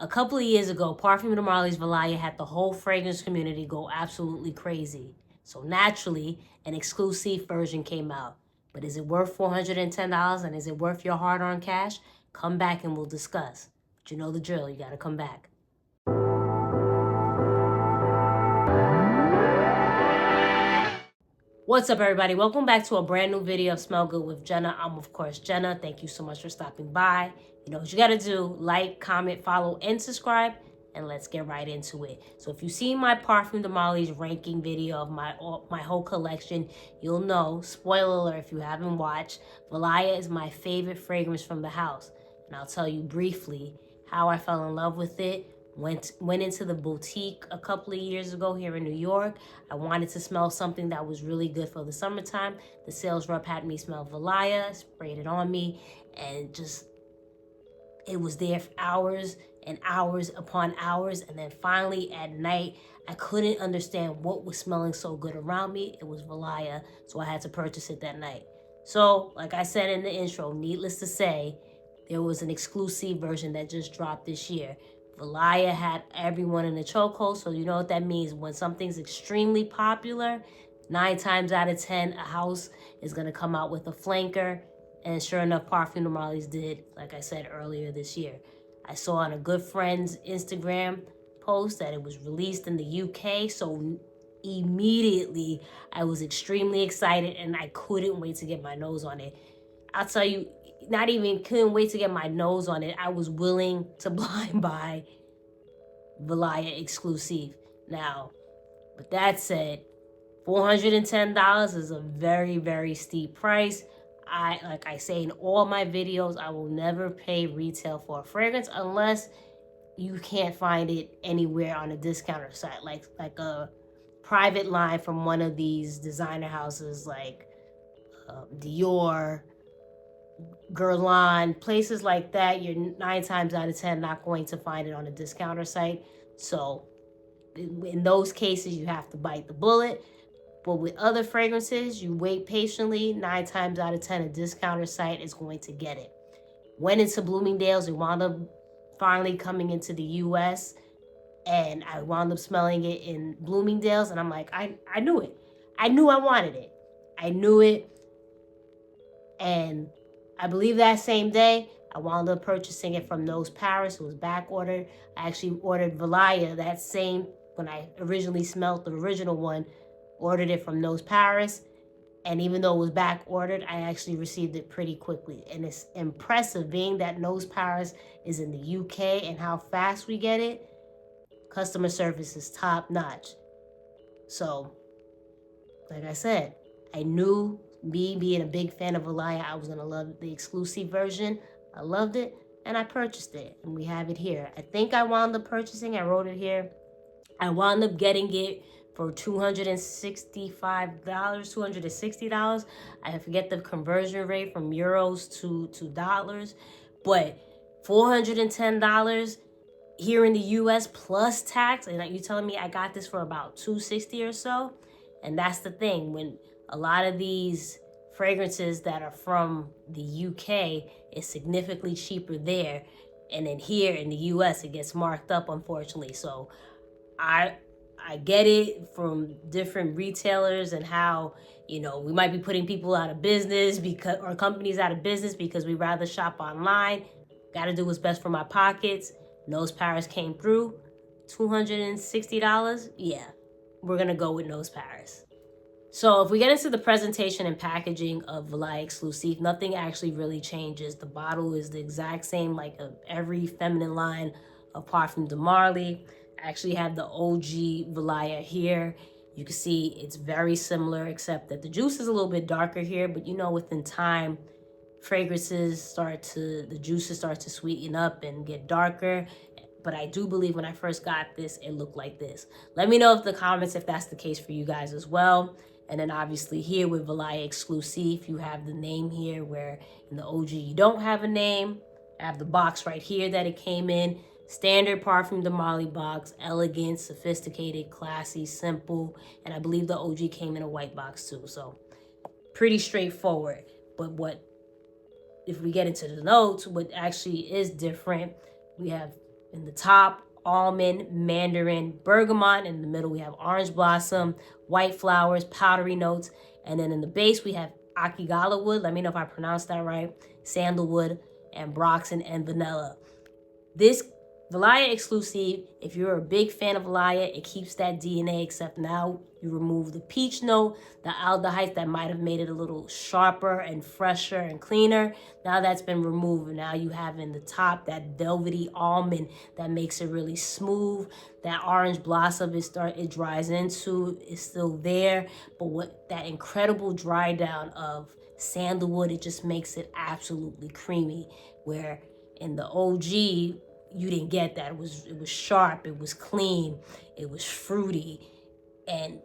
A couple of years ago, Parfum de Marley's Valaya had the whole fragrance community go absolutely crazy. So naturally, an exclusive version came out. But is it worth $410 and is it worth your hard-earned cash? Come back and we'll discuss. But you know the drill, you gotta come back. What's up, everybody? Welcome back to a brand new video of Smell Good with Jenna. I'm, of course, Jenna. Thank you so much for stopping by. You know what you got to do. Like, comment, follow, and subscribe. And let's get right into it. So if you've seen my Parfum de Marley's ranking video of my whole collection, you'll know, spoiler alert if you haven't watched, Valaya is my favorite fragrance from the house. And I'll tell you briefly how I fell in love with it. Went into the boutique a couple of years ago here in New York. I wanted to smell something that was really good for the summertime. The sales rep had me smell Valaya, sprayed it on me, and just, it was there for hours and hours upon hours. And then finally at night, I couldn't understand what was smelling so good around me. It was Valaya, so I had to purchase it that night. So, like I said in the intro, needless to say, there was an exclusive version that just dropped this year. Valaya had everyone in the chokehold, so you know what that means. When something's extremely popular, 9 times out of 10, a house is going to come out with a flanker. And sure enough, Parfum de Marley's did, like I said earlier this year. I saw on a good friend's Instagram post that it was released in the UK, so immediately I was extremely excited and I couldn't wait to get my nose on it. I'll tell you, not even couldn't wait to get my nose on it. I was willing to blind buy Valaya Exclusif. Now, with that said, $410 is a very, very steep price. Like I say in all my videos, I will never pay retail for a fragrance unless you can't find it anywhere on a discounter site, like a private line from one of these designer houses like Dior, Guerlain, places like that. You're 9 times out of 10 not going to find it on a discounter site. So in those cases, you have to bite the bullet. But with other fragrances, you wait patiently. 9 times out of 10, a discounter site is going to get it. Went into Bloomingdale's. It wound up finally coming into the U.S. And I wound up smelling it in Bloomingdale's. And I'm like, I knew it. I knew I wanted it. I knew it. And I believe that same day, I wound up purchasing it from Nose Paris. It was back ordered. I actually ordered Valaya that same, when I originally smelled the original one, ordered it from Nose Paris. And even though it was back ordered, I actually received it pretty quickly. And it's impressive being that Nose Paris is in the UK and how fast we get it. Customer service is top notch. So, like I said, I knew, me being a big fan of Valaya, I was going to love the exclusive version. I loved it, and I purchased it, and we have it here. I think I wound up purchasing, I wrote it here, I wound up getting it for $265, $260. I forget the conversion rate from euros to dollars, but $410 here in the US plus tax, and you telling me I got this for about $260 or so? And that's the thing, when a lot of these fragrances that are from the UK is significantly cheaper there, and then here in the US it gets marked up, unfortunately. So I get it from different retailers and how, you know, we might be putting people out of business because, or companies out of business because we rather shop online. Got to do what's best for my pockets. Nose Paris came through. $260? Yeah, we're going to go with Nose Paris. So if we get into the presentation and packaging of Valaya Exclusif, nothing actually really changes. The bottle is the exact same like every feminine line of Parfum de Marley. I actually have the OG Valaya here. You can see it's very similar, except that the juice is a little bit darker here. But you know, within time, the juices start to sweeten up and get darker. But I do believe when I first got this, it looked like this. Let me know in the comments if that's the case for you guys as well. And then obviously here with Valaya Exclusif, you have the name here, where in the OG you don't have a name. I have the box right here that it came in. Standard Parfum de Marley box, elegant, sophisticated, classy, simple. And I believe the OG came in a white box too. So pretty straightforward. But if we get into the notes, what actually is different, we have In the top, almond, mandarin, bergamot. In the middle, we have orange blossom, white flowers, powdery notes. And then in the base, we have akigala wood. Let me know if I pronounced that right. Sandalwood, and ambroxan, and vanilla. This Valaya Exclusif, if you're a big fan of Valaya, it keeps that DNA, except now you remove the peach note, the aldehydes that might have made it a little sharper and fresher and cleaner. Now that's been removed. Now you have in the top that velvety almond that makes it really smooth. That orange blossom it dries into is still there, but what that incredible dry down of sandalwood, it just makes it absolutely creamy. Where in the OG, you didn't get that. It was sharp, it was clean, it was fruity. And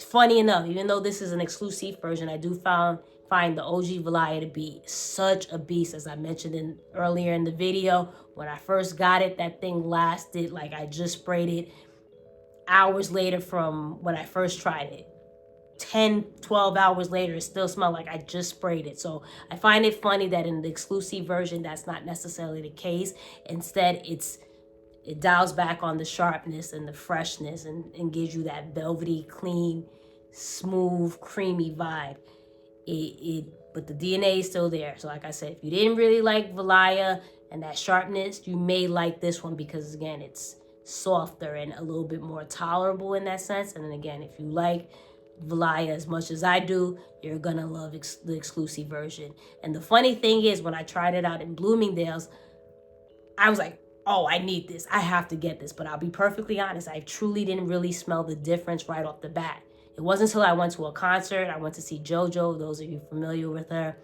funny enough, even though this is an exclusive version, I do find the OG Valaya to be such a beast. As I mentioned earlier in the video, when I first got it, that thing lasted, like I just sprayed it hours later from when I first tried it. 10, 12 hours later, it still smelled like I just sprayed it. So I find it funny that in the exclusive version, that's not necessarily the case. Instead, it dials back on the sharpness and the freshness and gives you that velvety, clean, smooth, creamy vibe. But the DNA is still there. So like I said, if you didn't really like Valaya and that sharpness, you may like this one because, again, it's softer and a little bit more tolerable in that sense. And then again, if you like Valaya as much as I do, you're gonna love the exclusive version. And the funny thing is, when I tried it out in Bloomingdale's, I was like, oh, I need this. I have to get this. But I'll be perfectly honest, I truly didn't really smell the difference right off the bat. It wasn't until I went to a concert. I went to see JoJo, those of you familiar with her.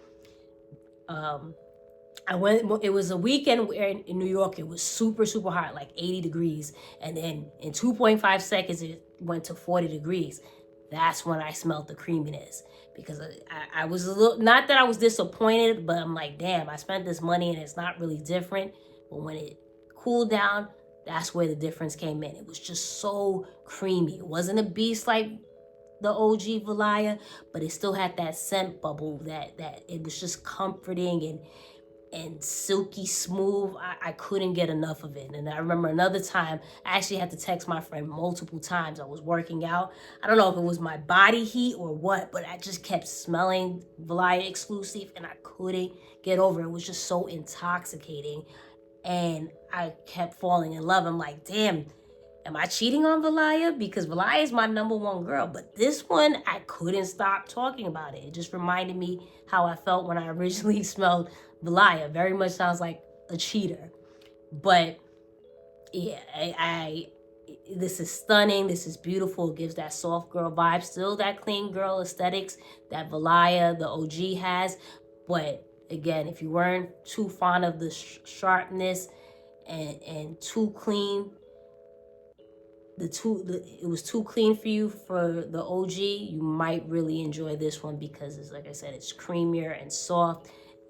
It was a weekend where in New York, it was super, super hot, like 80 degrees. And then in 2.5 seconds, it went to 40 degrees. That's when I smelled the creaminess, because I was a little, not that I was disappointed, but I'm like, damn, I spent this money and it's not really different. But when it cooled down, that's where the difference came in. It was just so creamy. It wasn't a beast like the OG Valaya, but it still had that scent bubble that it was just comforting and silky smooth. I couldn't get enough of it. And I remember another time, I actually had to text my friend multiple times. I was working out. I don't know if it was my body heat or what, but I just kept smelling Valaya Exclusif and I couldn't get over it. It was just so intoxicating. And I kept falling in love. I'm like, damn, am I cheating on Valaya? Because Valaya is my #1 girl. But this one, I couldn't stop talking about it. It just reminded me how I felt when I originally smelled Valaya. Very much sounds like a cheater. But yeah, this is stunning. This is beautiful. It gives that soft girl vibe. Still that clean girl aesthetics that Valaya, the OG, has. But again, if you weren't too fond of the sharpness and too clean, it was too clean for you for the OG, you might really enjoy this one because it's, like I said, it's creamier and soft.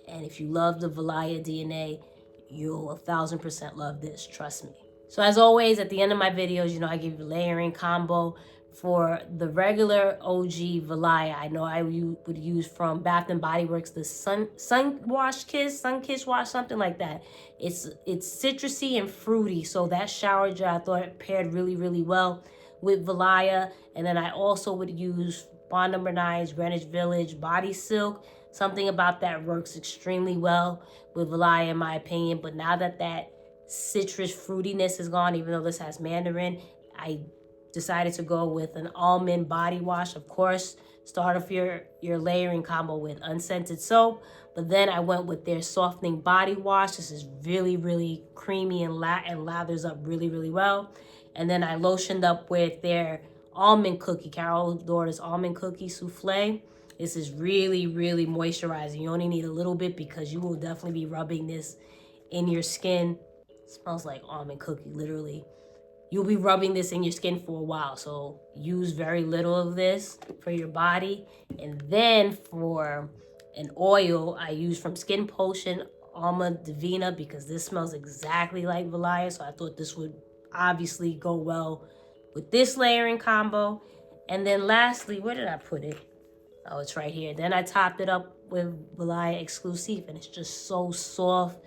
And if you love the Valaya DNA, you'll 1000% love this, trust me. So as always, at the end of my videos, I give you a layering combo. For the regular OG Valaya, I know I would use from Bath and Body Works the sun kiss wash, something like that. It's citrusy and fruity, so that shower gel I thought it paired really, really well with Valaya. And then I also would use Bond No. 9's Greenwich Village Body Silk. Something about that works extremely well with Valaya, in my opinion. But now that citrus fruitiness is gone, even though this has mandarin, I decided to go with an almond body wash. Of course, start off your layering combo with unscented soap, but then I went with their softening body wash. This is really, really creamy and lathers up really, really well. And then I lotioned up with their almond cookie, Carol Dora's almond cookie souffle. This is really, really moisturizing. You only need a little bit because you will definitely be rubbing this in your skin. It smells like almond cookie, literally. You'll be rubbing this in your skin for a while, so use very little of this for your body. And then for an oil, I use from Skin Potion Alma Divina because this smells exactly like Valaya, so I thought this would obviously go well with this layering combo. And then lastly, where did I put it? Oh, it's right here. Then I topped it up with Valaya Exclusif, and it's just so soft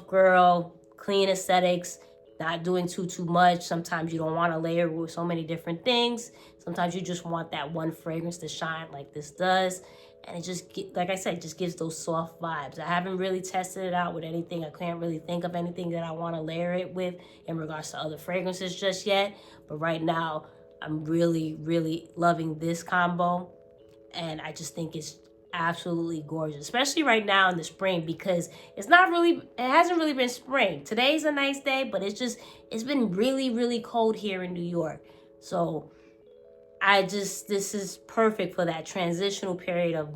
girl, clean aesthetics, not doing too much. Sometimes you don't want to layer with so many different things. Sometimes you just want that one fragrance to shine like this does. And it just, like I said, just gives those soft vibes. I haven't really tested it out with anything. I can't really think of anything that I want to layer it with in regards to other fragrances just yet. But right now, I'm really, really loving this combo. And I just think it's absolutely gorgeous, especially right now in the spring, because it hasn't really been spring. Today's a nice day, but it's been really, really cold here in New York. So this is perfect for that transitional period of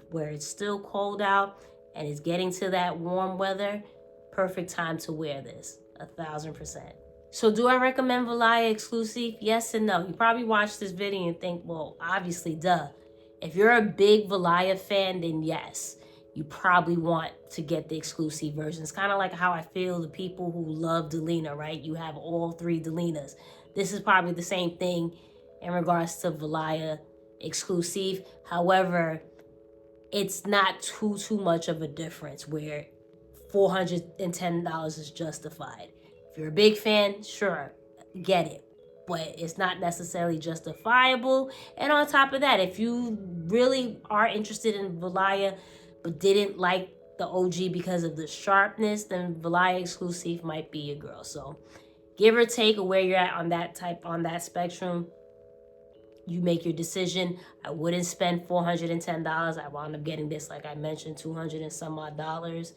where it's still cold out and it's getting to that warm weather. Perfect time to wear this, 1000%. So do I recommend Valaya Exclusif? Yes and no. You probably watched this video and think, well, obviously, duh. If you're a big Valaya fan, then yes, you probably want to get the exclusive version. It's kind of like how I feel the people who love Delina, right? You have all 3 Delinas. This is probably the same thing in regards to Valaya Exclusif. However, it's not too much of a difference where $410 is justified. If you're a big fan, sure, get it. But it's not necessarily justifiable. And on top of that, if you really are interested in Valaya but didn't like the OG because of the sharpness, then Valaya Exclusif might be your girl. So give or take where you're at on that spectrum, you make your decision. I wouldn't spend $410. I wound up getting this, like I mentioned, $200 and some odd dollars.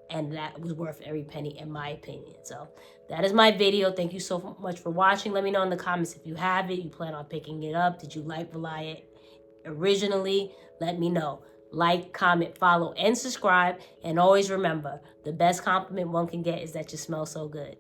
And that was worth every penny, in my opinion. So that is my video. Thank you so much for watching. Let me know in the comments if you have it. You plan on picking it up. Did you like Valaya originally? Let me know. Like, comment, follow, and subscribe. And always remember, the best compliment one can get is that you smell so good.